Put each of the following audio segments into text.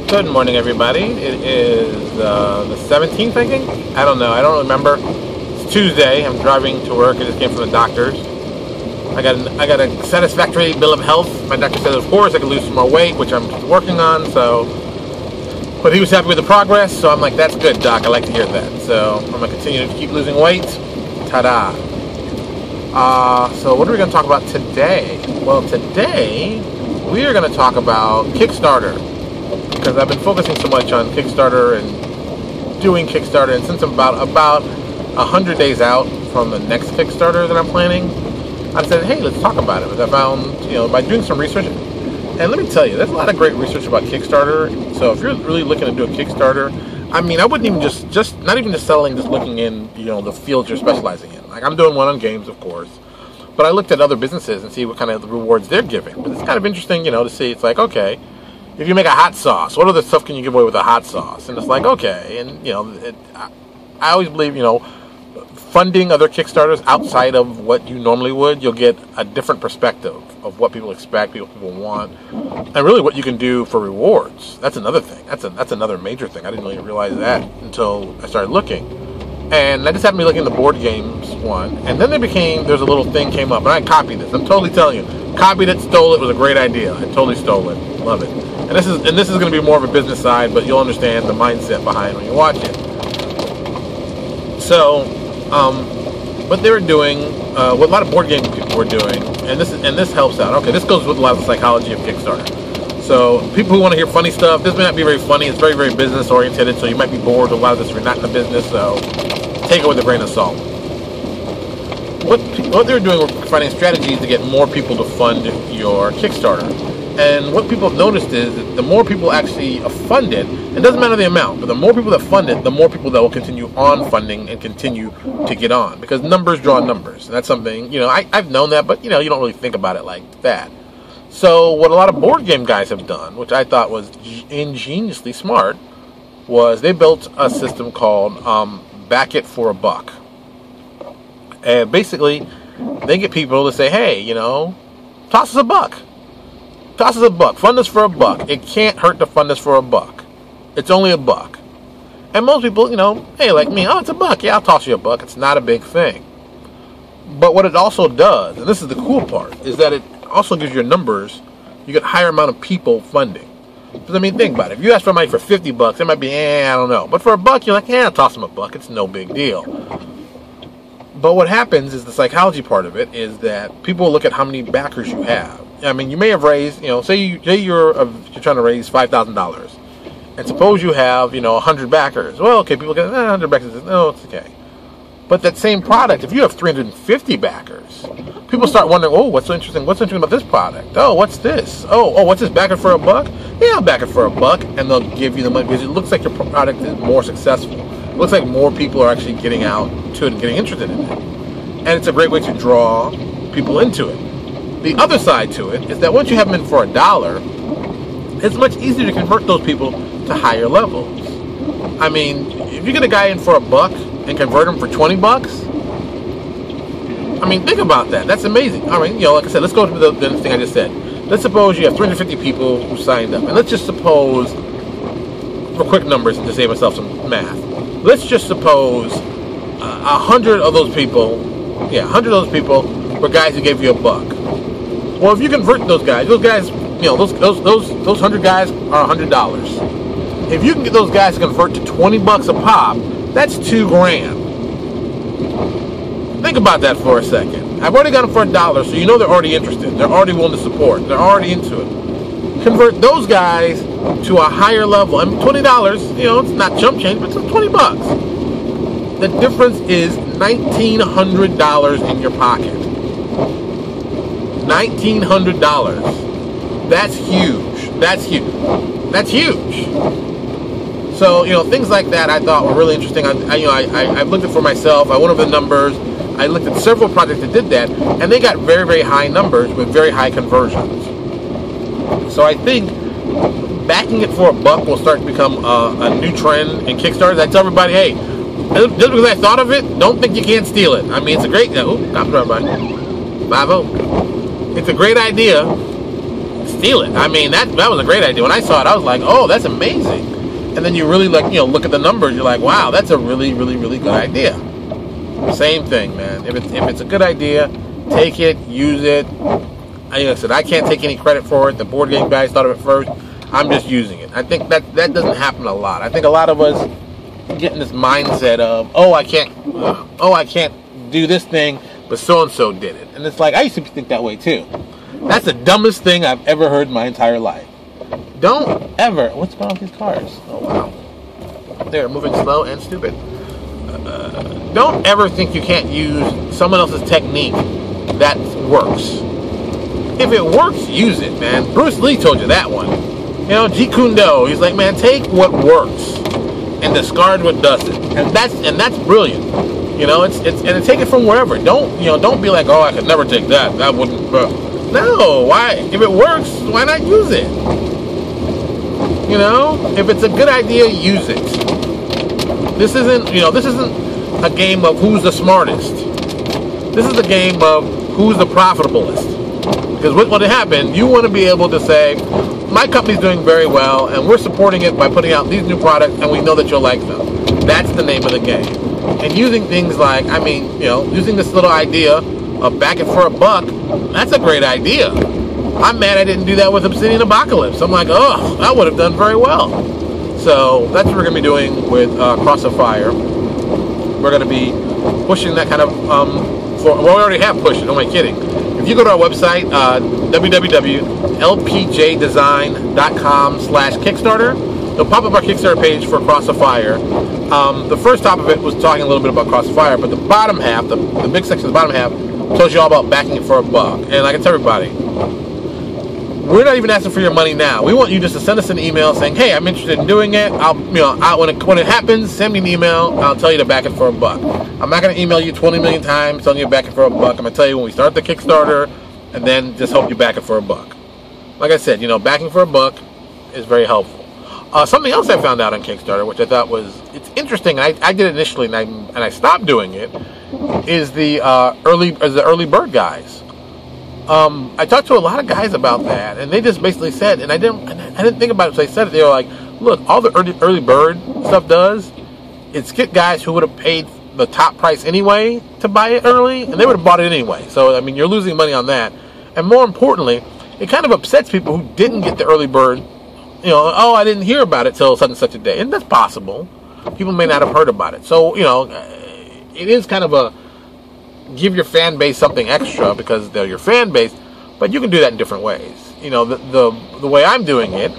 Good morning, everybody. It is the 17th, I think. I don't know. I don't remember. It's Tuesday. I'm driving to work. I just came from the doctor's. I got a satisfactory bill of health. My doctor said, of course, I could lose some more weight, which I'm working on. But he was happy with the progress, so I'm like, that's good, doc. I like to hear that. So I'm gonna continue to keep losing weight. Ta-da! So what are we gonna talk about today? Well, today we are gonna talk about Kickstarter. Because I've been focusing so much on Kickstarter and doing Kickstarter, and since I'm about 100 days out from the next Kickstarter that I'm planning, I said, hey, let's talk about it. Because I found, by doing some research, and let me tell you, there's a lot of great research about Kickstarter. So if you're really looking to do a Kickstarter, I mean, I wouldn't even just not even just selling, just looking in, the fields you're specializing in. Like, I'm doing one on games, of course, but I looked at other businesses and see what kind of rewards they're giving. But it's kind of interesting, to see. It's like, okay, if you make a hot sauce, what other stuff can you give away with a hot sauce? And it's like, okay, and I always believe, funding other Kickstarters outside of what you normally would, you'll get a different perspective of what people expect, what people want, and really what you can do for rewards. That's another thing. That's another major thing. I didn't really realize that until I started looking. And I just happened to be looking at the board games one, and then there's a little thing came up, and I copied this. I'm totally telling you, copied it, stole it. It was a great idea. I totally stole it. Love it. And this is going to be more of a business side, but you'll understand the mindset behind when you watch it. So, what they were doing, what a lot of board game people were doing, and this helps out. Okay, this goes with a lot of the psychology of Kickstarter. So, people who want to hear funny stuff, this may not be very funny. It's very, very business oriented, so you might be bored with a lot of this if you're not in the business. So, take it with a grain of salt. What they were doing were finding strategies to get more people to fund your Kickstarter. And what people have noticed is that the more people actually fund it, it doesn't matter the amount, but the more people that fund it, the more people that will continue on funding and continue to get on. Because numbers draw numbers. And that's something, I've known that, but, you don't really think about it like that. So what a lot of board game guys have done, which I thought was ingeniously smart, was they built a system called Back It for a Buck. And basically, they get people to say, hey, toss us a buck. Toss us a buck. Fund us for a buck. It can't hurt to fund us for a buck. It's only a buck. And most people, hey, like me, oh, it's a buck. Yeah, I'll toss you a buck. It's not a big thing. But what it also does, and this is the cool part, is that it also gives your numbers, you get a higher amount of people funding. Because, think about it. If you ask for money for $50, it might be, I don't know. But for a buck, you're like, I'll toss them a buck. It's no big deal. But what happens is the psychology part of it is that people look at how many backers you have. You may have raised, say you're trying to raise $5,000, and suppose you have, 100 backers. Well, okay, people get 100 backers. No, it's okay. But that same product, if you have 350 backers, people start wondering, oh, what's so interesting? What's interesting about this product? Oh, what's this? Oh, what's this? Backer for a buck? Yeah, I'll back it for a buck, and they'll give you the money because it looks like your product is more successful. It looks like more people are actually getting out to it and getting interested in it, and it's a great way to draw people into it. The other side to it is that once you have them in for $1, it's much easier to convert those people to higher levels. If you get a guy in for a buck and convert him for $20, think about that. That's amazing. All right, like I said, let's go to the thing I just said. Let's suppose you have 350 people who signed up, and let's just suppose, for quick numbers and to save myself some math, let's just suppose 100 of those people, 100 of those people were guys who gave you a buck. Well, if you convert those guys, those 100 guys are $100. If you can get those guys to convert to $20 a pop, that's $2,000. Think about that for a second. I've already got them for $1, so they're already interested. They're already willing to support. They're already into it. Convert those guys to a higher level. $20, it's not chump change, but it's $20. The difference is $1,900 in your pocket. $1,900. That's huge. That's huge. That's huge. So, things like that I thought were really interesting. I've looked at it for myself. I went over the numbers. I looked at several projects that did that, and they got very, very high numbers with very high conversions. So I think backing it for a buck will start to become a new trend in Kickstarter. I tell everybody, hey, just because I thought of it, don't think you can't steal it. It's a great... It's a great idea. steal it. I mean, that was a great idea. When I saw it, I was like, oh, that's amazing. And then you really look at the numbers. You're like, wow, that's a really, really, really good idea. Same thing, man. If it's a good idea, take it, use it. Like I said, I can't take any credit for it. The board game guys thought of it first. I'm just using it. I think that doesn't happen a lot. I think a lot of us get in this mindset of, oh, I can't do this thing, but so-and-so did it. And it's like, I used to think that way too. That's the dumbest thing I've ever heard in my entire life. Don't ever, what's going on with these cars? Oh, wow. They're moving slow and stupid. Don't ever think you can't use someone else's technique that works. If it works, use it, man. Bruce Lee told you that one. You know, Jeet Kune Do, he's like, man, take what works and discard what doesn't. And that's brilliant. You know, and take it from wherever. Don't be like, oh, I could never take that. That wouldn't. No, why? If it works, why not use it? You know, if it's a good idea, use it. This isn't a game of who's the smartest. This is a game of who's the profitablest. Because what would happen? You want to be able to say, my company's doing very well, and we're supporting it by putting out these new products, and we know that you'll like them. That's the name of the game. And using things like, using this little idea of back it for $1, that's a great idea. I'm mad I didn't do that with Obsidian Apocalypse. I'm like, oh, that would have done very well. So that's what we're going to be doing with Cross of Fire. We're going to be pushing that kind of, we already have pushed it, who am I kidding? If you go to our website, www.lpjdesign.com/Kickstarter, it'll pop up our Kickstarter page for Cross of Fire. The first half of it was talking a little bit about Cross of Fire, but the bottom half, the big section of the bottom half, tells you all about backing it for $1. And like I tell everybody, we're not even asking for your money now. We want you just to send us an email saying, hey, I'm interested in doing it. When it happens, send me an email. I'll tell you to back it for $1. I'm not going to email you 20 million times telling you to back it for $1. I'm going to tell you when we start the Kickstarter, and then just hope you back it for $1. Like I said, backing for $1 is very helpful. Something else I found out on Kickstarter, which I thought it's interesting. I did it initially, and I stopped doing it. Is the early bird guys. I talked to a lot of guys about that, and they just basically said, and I didn't think about it, so they said it. They were like, look, all the early bird stuff does is get guys who would have paid the top price anyway to buy it early, and they would have bought it anyway. So I mean, you're losing money on that, and more importantly, it kind of upsets people who didn't get the early bird. Oh, I didn't hear about it till such and such a day, and that's possible. People may not have heard about it, so it is kind of a give your fan base something extra because they're your fan base, but you can do that in different ways. The way I'm doing it,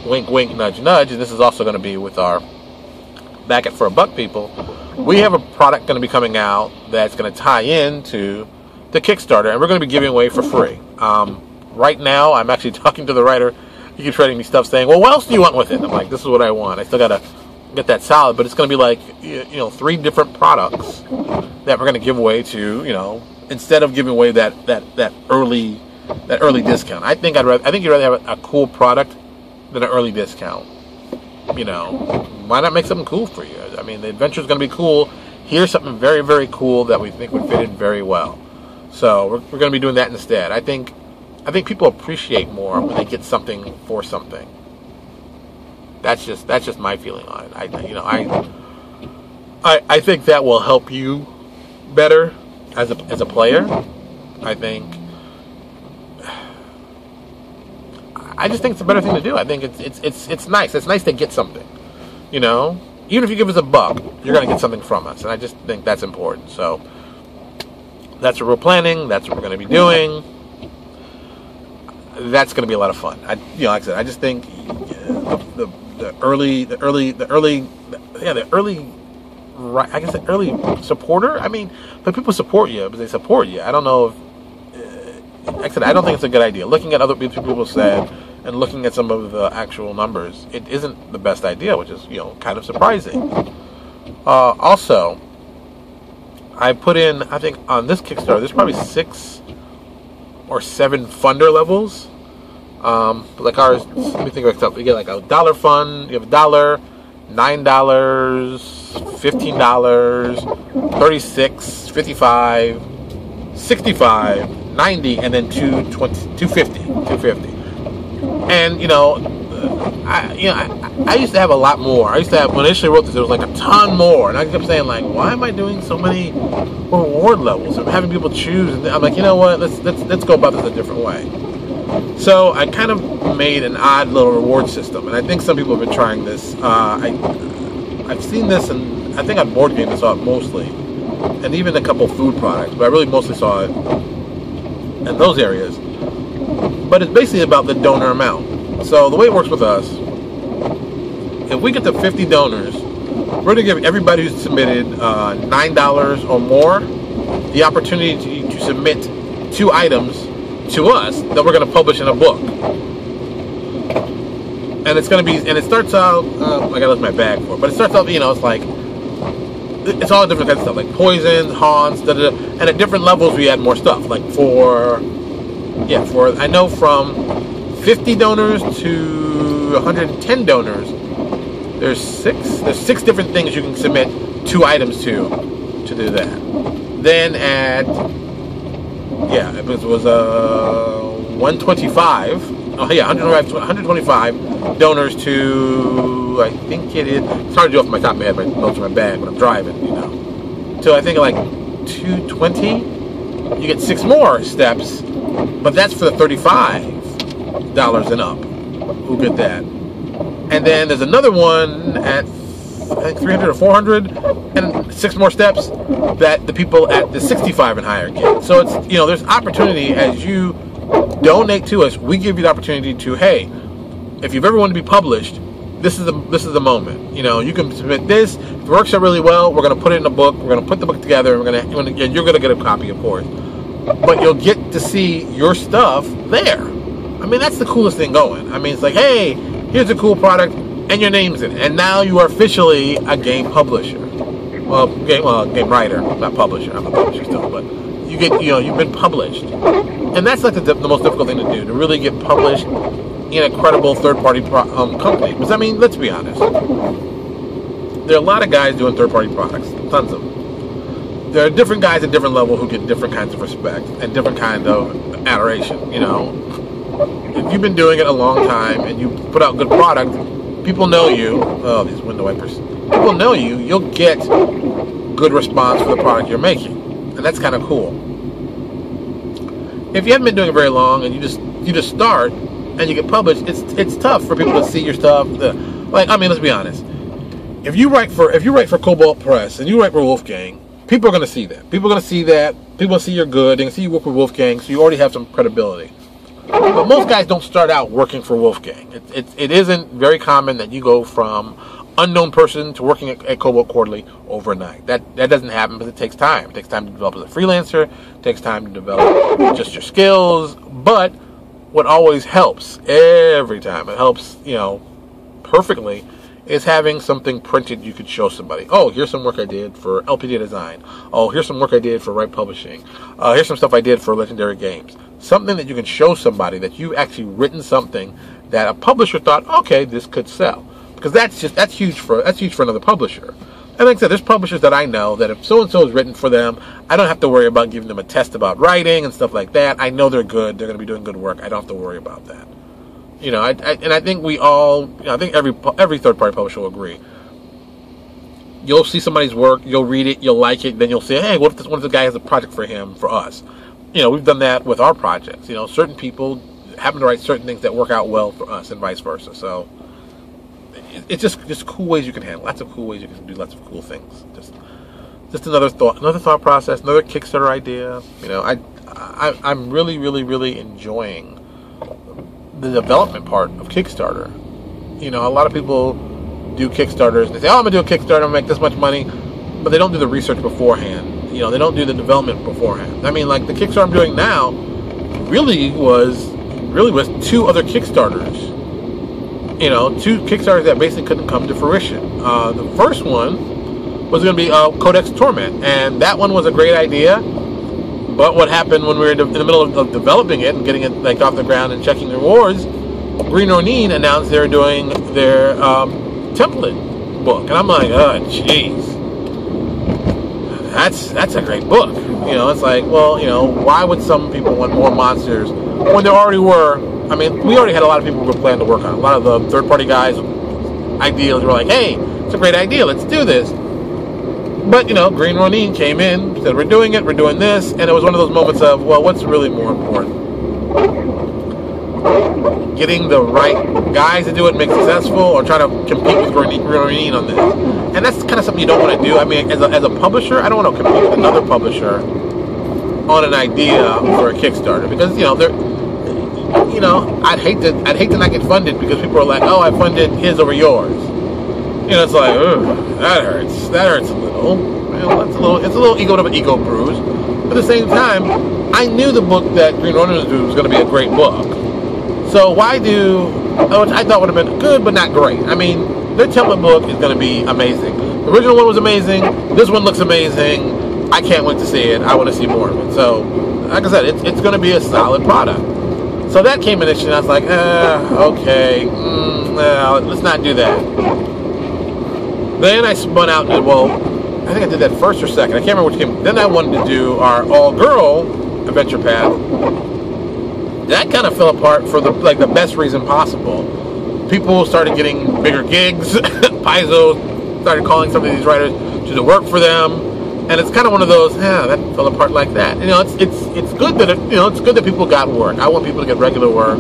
wink, wink, nudge, nudge, and this is also going to be with our back it for $1 people. We have a product going to be coming out that's going to tie into the Kickstarter, and we're going to be giving away for free. Right now, I'm actually talking to the writer. He keeps writing me stuff saying, well, what else do you want with it? I'm like, this is what I want. I still got to get that solid, but it's going to be like 3 different products that we're going to give away to, instead of giving away that early discount. I think you'd rather have a cool product than an early discount. Why not make something cool for you? I mean, the adventure is going to be cool. Here's something very, very cool that we think would fit in very well. So we're going to be doing that instead. I think people appreciate more when they get something for something. That's just my feeling on it. I think that will help you better as a player. I just think it's a better thing to do. I think it's nice. It's nice to get something. Even if you give us $1, you're gonna get something from us, and I just think that's important. So that's what we're planning. That's what we're gonna be doing. That's gonna be a lot of fun. Like I said, I just think the early supporter. I mean, but people support you because they support you. I don't know if, like I said, I don't think it's a good idea. Looking at other people said, and looking at some of the actual numbers, it isn't the best idea, which is kind of surprising. Also, I put in, I think on this Kickstarter, there's probably 6 or 7 funder levels. Like ours, let me think of stuff. You get like a $1 fund, you have $1, $9, $15, $36, $55, $65, $90, and then $250. And I used to have a lot more. I used to have, when I initially wrote this, there was like a ton more, and I kept saying like, why am I doing so many reward levels? I'm having people choose, and I'm like, you know what? Let's go about this a different way. So I kind of made an odd little reward system, and I think some people have been trying this. I've seen this, and I think on board games I saw it mostly, and even a couple food products, but I really mostly saw it in those areas. But it's basically about the donor amount. So the way it works with us, if we get to 50 donors, we're going to give everybody who's submitted $9 or more the opportunity to submit 2 items to us that we're going to publish in a book. And it's going to be, and it starts out, I got to look my bag for it, but it starts out, it's like, it's all different kinds of stuff, like poisons, haunts, and at different levels we add more stuff. Like I know from 50 donors to 110 donors, there's six different things you can submit 2 items to do that. Then at, it was 125. Oh yeah, 125 donors to, I think it is, it's hard to do off my top of my head, my notes in my bag when I'm driving, So I think like 220, you get 6 more steps, but that's for the $35 and up who get that. And then there's another one at, I think 300 or 400, and 6 more steps that the people at the 65 and higher get. So it's, there's opportunity as you donate to us. We give you the opportunity to, hey, if you've ever wanted to be published, this is the moment. You can submit this. If it works out really well, we're going to put it in a book. We're going to put the book together. And you're going to get a copy, of course. But you'll get to see your stuff there. I mean, that's the coolest thing going. I mean, it's like, hey, here's a cool product, and your name's in it, and now you are officially a game publisher. Well, game writer, not publisher. I'm a publisher still, but you get, you've been published. And that's like the most difficult thing to do, to really get published in a credible third-party company. Because, I mean, let's be honest. There are a lot of guys doing third-party products, tons of them. There are different guys at different levels who get different kinds of respect and different kind of adoration, If you've been doing it a long time and you put out good product, people know you. Oh, these window wipers. People know you. You'll get good response for the product you're making. And that's kind of cool. If you haven't been doing it very long and you just start and you get published, it's tough for people to see your stuff. Let's be honest. If you write for Cobalt Press and you write for Wolfgang, people are going to see that. People are going to see that. People will see you're good. They can see you work with Wolfgang, so you already have some credibility. But most guys don't start out working for Wolfgang. It isn't very common that you go from unknown person to working at Cobalt Quarterly overnight. That doesn't happen, but it takes time. It takes time to develop as a freelancer. It takes time to develop just your skills. But what always helps, every time, it helps, perfectly, is having something printed you could show somebody. Oh, here's some work I did for LPD Design. Oh, here's some work I did for Right Publishing. Here's some stuff I did for Legendary Games. Something that you can show somebody that you've actually written something that a publisher thought, okay, this could sell. Because that's huge for another publisher. And like I said, there's publishers that I know that if so-and-so is written for them, I don't have to worry about giving them a test about writing and stuff like that. I know they're good. They're going to be doing good work. I don't have to worry about that. I think we all, I think every third-party publisher will agree. You'll see somebody's work, you'll read it, you'll like it, then you'll say, hey, what if this guy has a project for him, for us? We've done that with our projects. Certain people happen to write certain things that work out well for us and vice versa. So it's just cool ways you can handle. Lots of cool ways you can do lots of cool things. Just another thought process, another Kickstarter idea. I'm really, really, really enjoying the development part of Kickstarter. A lot of people do Kickstarters and they say, oh, I'm gonna do a Kickstarter, I'm gonna make this much money, but they don't do the research beforehand. They don't do the development beforehand. I mean, like the Kickstarter I'm doing now really was 2 other Kickstarters. 2 Kickstarters that basically couldn't come to fruition. The first one was going to be Codex Torment, and that one was a great idea. But what happened when we were in the middle of developing it and getting it off the ground and checking the rewards, Green Ronin announced they were doing their template book, and I'm like, oh, jeez, that's a great book. It's like, well, why would some people want more monsters when there already were, I mean, we already had a lot of people who were planning to work on it. A lot of the third-party guys, ideas were like, hey, it's a great idea, let's do this. But, you know, Green Ronin came in, said, we're doing it, we're doing this, and it was one of those moments of, well, what's really more important? Getting the right guys to do it and make it successful, or trying to compete with Green Ronin on this? And that's kind of something you don't want to do. I mean, as a publisher, I don't want to compete with another publisher on an idea for a Kickstarter, because, you know, I'd hate to not get funded because people are like, oh, I funded his over yours. You know, it's like, ugh, that hurts a little. Well, it's a little ego bruise. But at the same time, I knew the book that Green Ronin was doing was going to be a great book. So why do, which I thought would have been good but not great. I mean, their template book is going to be amazing. The original one was amazing. This one looks amazing. I can't wait to see it. I want to see more of it. So, like I said, it's going to be a solid product. So that came initially, and I was like, okay, let's not do that. Then I spun out, and well, I think I did that first or second. I can't remember which came. Then I wanted to do our all-girl adventure path. That kind of fell apart for the best reason possible. People started getting bigger gigs. Paizo started calling some of these writers to do work for them, and it's kind of one of those, that fell apart like that. You know, it's good that it's good that people got work. I want people to get regular work,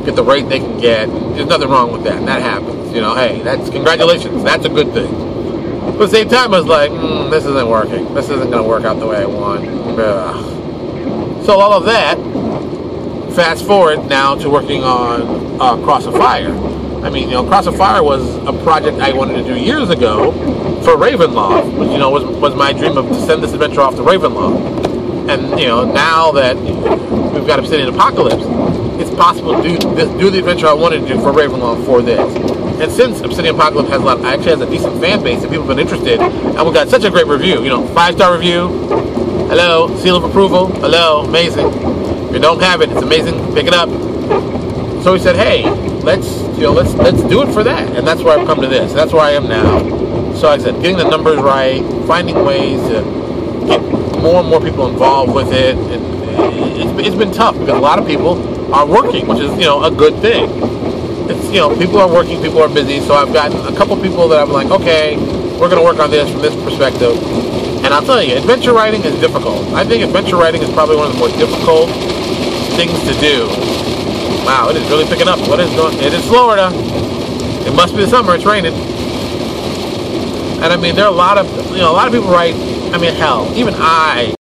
get the rate they can get. There's nothing wrong with that. That happens. You know, hey, that's congratulations. That's a good thing. But at the same time, I was like, this isn't working. This isn't going to work out the way I want. Ugh. So all of that. Fast forward now to working on Cross of Fire. I mean, Cross of Fire was a project I wanted to do years ago for Ravenloft, which, was my dream of to send this adventure off to Ravenloft. And, now that we've got Obsidian Apocalypse, it's possible to do the adventure I wanted to do for Ravenloft for this. And since Obsidian Apocalypse actually has a decent fan base and people have been interested, and we got such a great review, 5-star review, hello, seal of approval, hello, amazing. If you don't have it, it's amazing, pick it up. So we said, hey, let's do it for that. And that's where I've come to this. That's where I am now. So like I said, getting the numbers right, finding ways to get more and more people involved with it. It's been tough because a lot of people are working, which is, a good thing. It's, people are working, people are busy. So I've gotten a couple people that I'm like, okay, we're going to work on this from this perspective. And I'll tell you, adventure writing is difficult. I think adventure writing is probably one of the more difficult things to do. Wow, it is really picking up. What is going? It is Florida. It must be the summer. It's raining. And I mean, there are a lot of people write. I mean, hell, even I